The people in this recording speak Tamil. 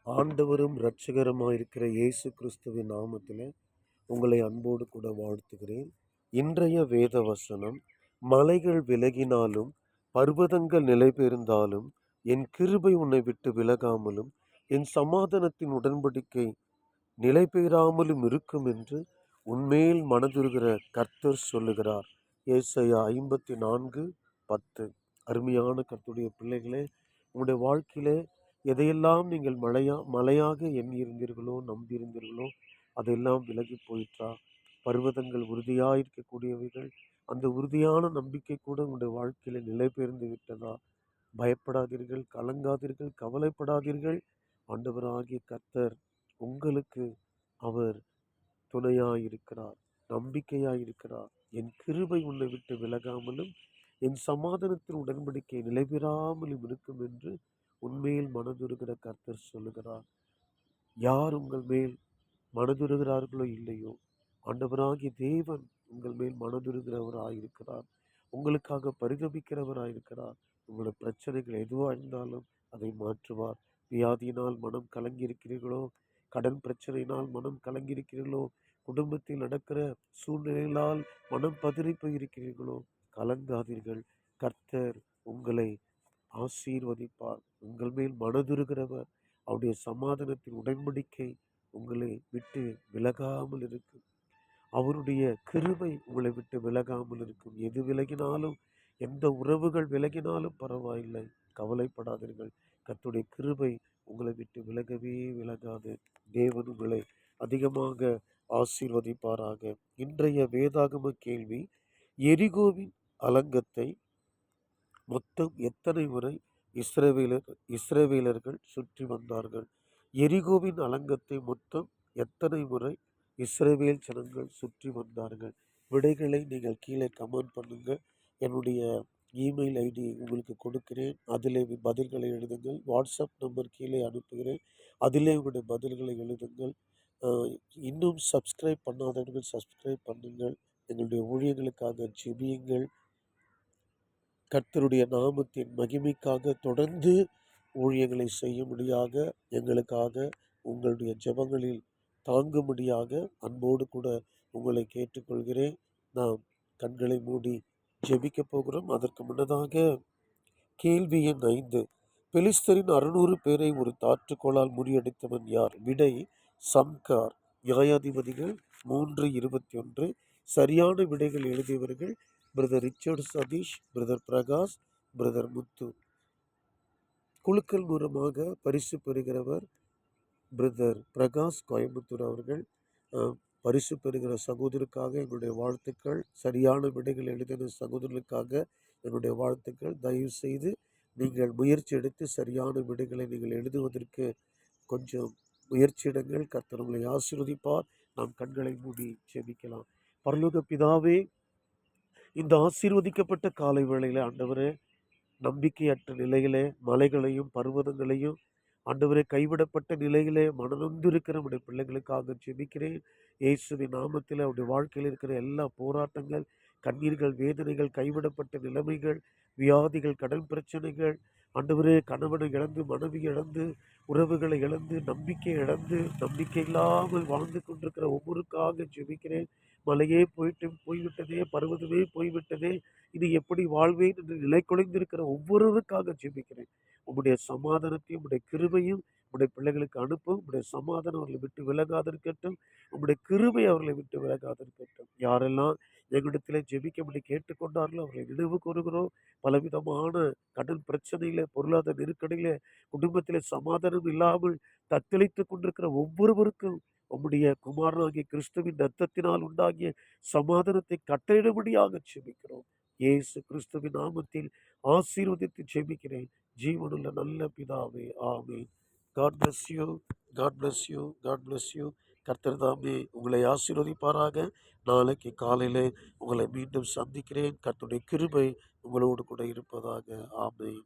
ஆண்டவரும் இரட்சகருமாயிருக்கிற இயேசு கிறிஸ்துவின் நாமத்திலே உங்களை அன்போடு கூட வாழ்த்துகிறேன். இன்றைய வேத வசனம், மலைகள் விலகினாலும் பர்வதங்கள் நிலைபெயர்ந்தாலும் என் கிருபை உன்னை விட்டு விலகாமலும் என் சமாதானத்தின் உடன்படிக்கை நிலைபெயராமலும் இருக்கும் என்று உன்மேல் மனதுருகிற கர்த்தர் சொல்லுகிறார். ஏசாயா 54:10. அருமையான கர்த்தருடைய பிள்ளைகளே, உங்களுடைய வாழ்க்கையிலே எதையெல்லாம் நீங்கள் மலையாக எண்ணியிருந்தீர்களோ, நம்பியிருந்தீர்களோ, அதெல்லாம் விலகி போயிற்றா? பர்வதங்கள் உறுதியாயிருக்கக்கூடியவைகள், அந்த உறுதியான நம்பிக்கை கூட உங்களுடைய வாழ்க்கையில நிலை பெயர்ந்து விட்டதா? பயப்படாதீர்கள், கலங்காதீர்கள், கவலைப்படாதீர்கள். ஆண்டவராகிய கர்த்தர் உங்களுக்கு அவர் துணையாயிருக்கிறார், நம்பிக்கையாயிருக்கிறார். என் கிருபை உன்னை விட்டு விலகாமலும் என் சமாதானத்தின் உடன்படிக்கை நிலைபெறாமலும் இருக்கும் என்று உண்மையில் மனதுருகிற கர்த்தர் சொல்லுகிறார். யார் உங்கள் மேல் மனதுருகிறார்களோ இல்லையோ, ஆண்டவராகிய தேவன் உங்கள் மேல் மனதுருகிறவராயிருக்கிறார், உங்களுக்காக பரிதபிக்கிறவராயிருக்கிறார். உங்களோட பிரச்சனைகள் எதுவாக இருந்தாலும் அதை மாற்றுவார். வியாதியினால் மனம் கலங்கியிருக்கிறீர்களோ, கடன் பிரச்சனையினால் மனம் கலங்கியிருக்கிறீர்களோ, குடும்பத்தில் நடக்கிற சூழ்நிலைகளால் மனம் பதறி போயிருக்கிறீர்களோ, கலங்காதீர்கள். கர்த்தர் உங்களை ஆசீர்வதிப்பார். உங்கள் மேல் மனதுருகிறவர். அவருடைய சமாதானத்தின் உடன்படிக்கை உங்களை விட்டு விலகாமல் இருக்கும். அவருடைய கிருபை உங்களை விட்டு விலகாமல் இருக்கும். எது விலகினாலும், எந்த உறவுகள் விலகினாலும் பரவாயில்லை, கவலைப்படாதீர்கள். கர்த்தருடைய கிருபை உங்களை விட்டு விலகவே விலகாது. தேவன் உங்களை அதிகமாக ஆசீர்வதிப்பாராக. இன்றைய வேதாகம கேள்வி, எரிகோவின் அலங்கத்தை மொத்தம் எத்தனை முறை இஸ்ரவேலர்கள் சுற்றி வந்தார்கள்? எரிகோவின் அலங்கத்தை மொத்தம் எத்தனை முறை இஸ்ரவேல் ஜனங்கள் சுற்றி வந்தார்கள்? விடைகளை நீங்கள் கீழே கமெண்ட் பண்ணுங்க. என்னுடைய இமெயில் ஐடி உங்களுக்கு கொடுக்கிறேன், அதிலே பதில்களை எழுதுங்கள். வாட்ஸ்அப் நம்பர் கீழே அனுப்புகிறேன், அதிலே உங்களுடைய பதில்களை எழுதுங்கள். இன்னும் சப்ஸ்கிரைப் பண்ணாதவர்கள் சப்ஸ்கிரைப் பண்ணுங்கள். எங்களுடைய ஊழியர்களுக்காக ஜெபியுங்கள். கர்த்தருடைய நாமத்தின் மகிமைக்காக தொடர்ந்து ஊழியங்களை செய்யும்படியாக, எங்களுக்காக உங்களுடைய ஜெபங்களில் தாங்கும்படியாக அன்போடு கூட உங்களை கேட்டுக்கொள்கிறேன். நாம் கண்களை மூடி ஜெபிக்க போகிறோம். அதற்கு முன்னதாக கேள்வி எண் 5, பெலிஸ்தரின் 600 பேரை ஒரு தாற்றுக்கோளால் முறியடித்தவன் யார்? விடை சம்கார். நியாயாதிபதிகள் 3:21. சரியான விடைகள் எழுதியவர்கள் brother Richard Satish, brother Prakash, brother Muthu. குழுக்கள் மூலமாக பரிசு பெறுகிறவர் பிரதர் பிரகாஷ் கோயம்புத்தூர் அவர்கள். பரிசு பெறுகிற சகோதரருக்காக எங்களுடைய வாழ்த்துக்கள். சரியான விடைகள் எழுதின சகோதரர்களுக்காக என்னுடைய வாழ்த்துக்கள். தயவு செய்து நீங்கள் முயற்சி எடுத்து சரியான விடைகளை நீங்கள் எழுதுவதற்கு கொஞ்சம் முயற்சியிடுங்கள். கர்த்தர் உங்களை ஆசீர்வதிப்பார். நாம் கண்களை மூடி ஜெபிக்கலாம். பரலோக பிதாவே, இந்த ஆசீர்வதிக்கப்பட்ட காலை வேளையில ஆண்டவரே, நம்பிக்கையற்ற நிலையிலே மலைகளையும் பர்வதங்களையும் ஆண்டவரே, கைவிடப்பட்ட நிலையிலே மனநொந்திருக்கிற நம்முடைய பிள்ளைகளுக்காக ஜெபிக்கிறேன். இயேசுவின் நாமத்தில் அவருடைய வாழ்க்கையில் இருக்கிற எல்லா போராட்டங்கள், கண்ணீர்கள், வேதனைகள், கைவிடப்பட்ட நிலைமைகள், வியாதிகள், கடன் பிரச்சனைகள், ஆண்டவரே, கணவனை இழந்து, மனைவி இழந்து, உறவுகளை இழந்து, நம்பிக்கை இழந்து, நம்பிக்கை இல்லாமல் வாழ்ந்து கொண்டிருக்கிற ஒவ்வொருக்காக ஜெபிக்கிறேன். மலையே போய்விட்டதே, பர்வதமே போய்விட்டதே, இது எப்படி வாழ்வேன் என்று நிலை குலைந்திருக்கிற ஒவ்வொருவருக்காக ஜெபிக்கிறேன். உம்முடைய சமாதானத்தையும் உம்முடைய கிருபையும் உம்முடைய பிள்ளைகளுக்கு அனுப்பும். உம்முடைய சமாதானம் அவர்களை விட்டு விலகாதிருக்கட்டும். உம்முடைய கிருபை அவர்களை விட்டு விலகாதிருக்கட்டும். யாரெல்லாம் எங்களிடத்திலே ஜெபிக்கும்படி கேட்டுக்கொண்டார்களோ அவர்களை நினைவு கூறுகிறோம். பலவிதமான கடன் பிரச்சனையில, பொருளாதார நெருக்கடியில, குடும்பத்திலே சமாதானம் இல்லாமல் தத்தளித்துக் கொண்டிருக்கிற ஒவ்வொருவருக்கும் உம்முடைய குமாரனாகிய கிறிஸ்துவின் இரத்தத்தினால் உண்டாகிய சமாதானத்தை கட்டளையிடும்படியாக ஜெபிக்கிறோம். இயேசு கிறிஸ்துவின் நாமத்தில் ஆசீர்வதித்து ஜெபிக்கிறேன். ஜீவனுள்ள நல்ல பிதாவே, ஆமென். God bless you, God bless you, God bless you. கர்த்தர் தாமே உங்களை ஆசீர்வதிப்பாராக. நாளைக்கு காலையிலே உங்களை மீண்டும் சந்திக்கிறேன். கர்த்தருடைய கிருபை உங்களோடு கூட இருப்பதாக. ஆமென்.